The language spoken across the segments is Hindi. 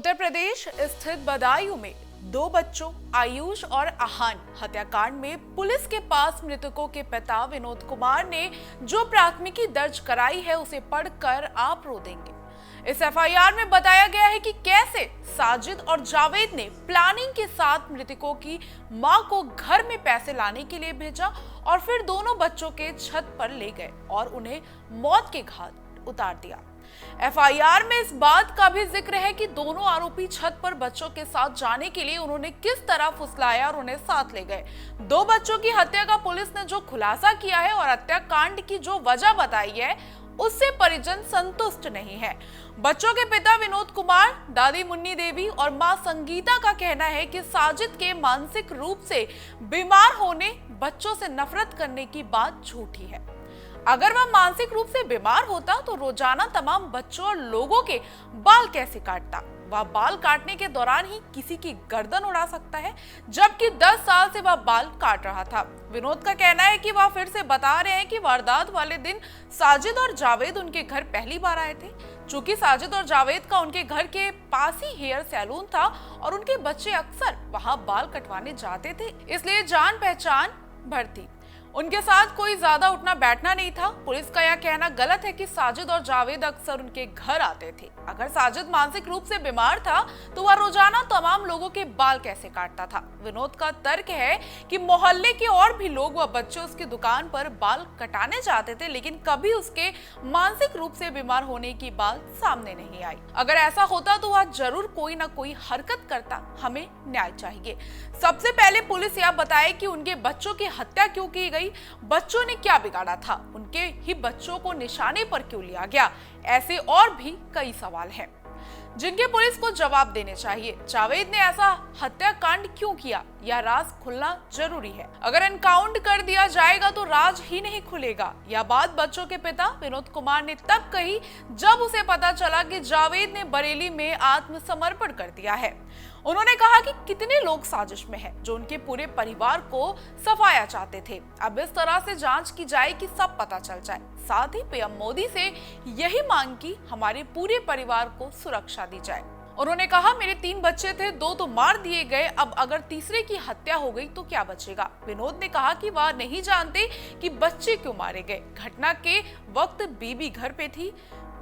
उत्तर प्रदेश स्थित बदायूं में दो बच्चों आयुष और आहान हत्याकांड में पुलिस के पास मृतकों के पिता विनोद कुमार ने जो प्राथमिकी दर्ज कराई है उसे पढ़कर आप रो देंगे। इस एफआईआर में बताया गया है कि कैसे साजिद और जावेद ने प्लानिंग के साथ मृतकों की मां को घर में पैसे लाने के लिए भेजा और फिर दोनों बच्चों के छत पर ले गए और उन्हें मौत के घाट उतार दिया। एफआईआर में इस बात का भी जिक्र है कि दोनों आरोपी छत पर बच्चों के साथ जाने के लिए उन्होंने किस तरह फुसलाया और उन्हें साथ ले गए। दो बच्चों की हत्या का पुलिस ने जो खुलासा किया है और हत्याकांड की जो वजह बताई है उससे परिजन संतुष्ट नहीं है। बच्चों के पिता विनोद कुमार, दादी मुन्नी देवी और मां संगीता का कहना है कि साजिद के मानसिक रूप से बीमार होने, बच्चों से नफरत करने की बात झूठी है। अगर वह मानसिक रूप से बीमार होता तो रोजाना तमाम बच्चों और लोगों के बाल कैसे काटता? वह बाल काटने के दौरान ही किसी की गर्दन उड़ा सकता है, जबकि 10 साल से वह बाल काट रहा था। विनोद का कहना है कि वह फिर से बता रहे हैं कि वारदात वाले दिन साजिद और जावेद उनके घर पहली बार आए थे। चूंकि साजिद और जावेद का उनके घर के पास ही हेयर सैलून था और उनके बच्चे अक्सर वहां बाल कटवाने जाते थे, इसलिए जान पहचान भर थी। उनके साथ कोई ज्यादा उठना बैठना नहीं था। पुलिस का यह कहना गलत है कि साजिद और जावेद अक्सर उनके घर आते थे। अगर साजिद मानसिक रूप से बीमार था तो वह रोजाना तमाम लोगों के बाल कैसे काटता था? विनोद का तर्क है कि मोहल्ले के और भी लोग व बच्चे उसकी दुकान पर बाल कटाने जाते थे, लेकिन कभी उसके मानसिक रूप से बीमार होने की बात सामने नहीं आई। अगर ऐसा होता तो वह जरूर कोई ना कोई हरकत करता। हमें न्याय चाहिए। सबसे पहले पुलिस यह बताए कि उनके बच्चों की हत्या क्यों की गई, बच्चों ने क्या बिगाड़ा था, उनके ही बच्चों को निशाने पर क्यों लिया गया। ऐसे और भी कई सवाल हैं जिनके पुलिस को जवाब देने चाहिए। जावेद ने ऐसा हत्याकांड क्यों किया, यह राज खुलना जरूरी है। अगर एनकाउंट कर दिया जाएगा तो राज ही नहीं खुलेगा। यह बात बच्चों के पिता विनोद कुमार ने तब कही जब उसे पता चला कि जावेद ने बरेली में आत्मसमर्पण कर दिया है। उन्होंने कहा कि कितने लोग साजिश में हैं जो उनके पूरे परिवार को सफाया चाहते थे। अब इस तरह से जांच की जाए कि सब पता चल जाए। साथ ही पीएम मोदी से यही मांग की हमारे पूरे परिवार को सुरक्षा दी जाए। उन्होंने कहा, मेरे 3 बच्चे थे, 2 तो मार दिए गए, अब अगर तीसरे की हत्या हो गई तो क्या बचेगा। विनोद ने कहा कि वह नहीं जानते कि बच्चे क्यों मारे गए। घटना के वक्त बीबी घर पे थी,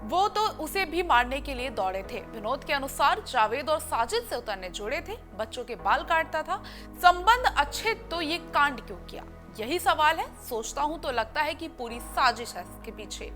वो तो उसे भी मारने के लिए दौड़े थे। विनोद के अनुसार जावेद और साजिद से उतरने जुड़े थे, बच्चों के बाल काटता था। संबंध अच्छे तो ये कांड क्यों किया, यही सवाल है। सोचता हूं तो लगता है कि पूरी साजिश है इसके पीछे।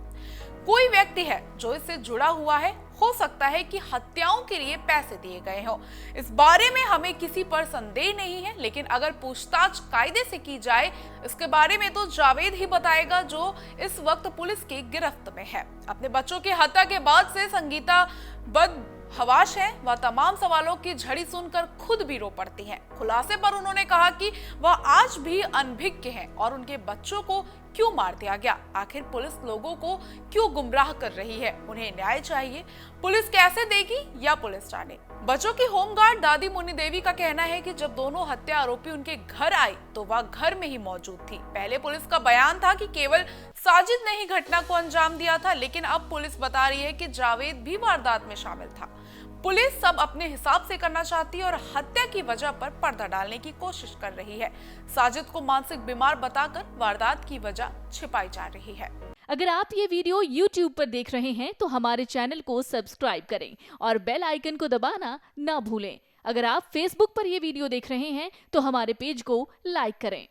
कोई व्यक्ति है जो इससे जुड़ा हुआ है। हो सकता है कि हत्याओं के लिए पैसे दिए गए हों। इस बारे में हमें किसी पर संदेह नहीं है, लेकिन अगर पूछताछ कायदे से की जाए इसके बारे में तो जावेद ही बताएगा, जो इस वक्त पुलिस की गिरफ्त में है। अपने बच्चों की हत्या के बाद से संगीता बदहवास है। वह तमाम सवालों की झड़ी सुनकर खुद भी रो पड़ती हैं। खुलासे पर उन्होंने कहा कि वह आज भी अनभिज्ञ हैं और उनके बच्चों को क्यों मार दिया गया, आखिर पुलिस लोगों को क्यों गुमराह कर रही है। उन्हें न्याय चाहिए। पुलिस कैसे देगी या पुलिस जाने। बच्चों की होमगार्ड दादी मुन्नी देवी का कहना है कि जब दोनों हत्या आरोपी उनके घर आई तो वह घर में ही मौजूद थी। पहले पुलिस का बयान था कि केवल साजिद ने ही घटना को अंजाम दिया था, लेकिन अब पुलिस बता रही है कि जावेद भी वारदात में शामिल था। पुलिस सब अपने हिसाब से करना चाहती है और हत्या की वजह पर पर्दा डालने की कोशिश कर रही है। साजिद को मानसिक बीमार बताकर वारदात की वजह छिपाई जा रही है। अगर आप ये वीडियो YouTube पर देख रहे हैं तो हमारे चैनल को सब्सक्राइब करें और बेल आइकन को दबाना ना भूलें। अगर आप Facebook पर ये वीडियो देख रहे हैं तो हमारे पेज को लाइक करें।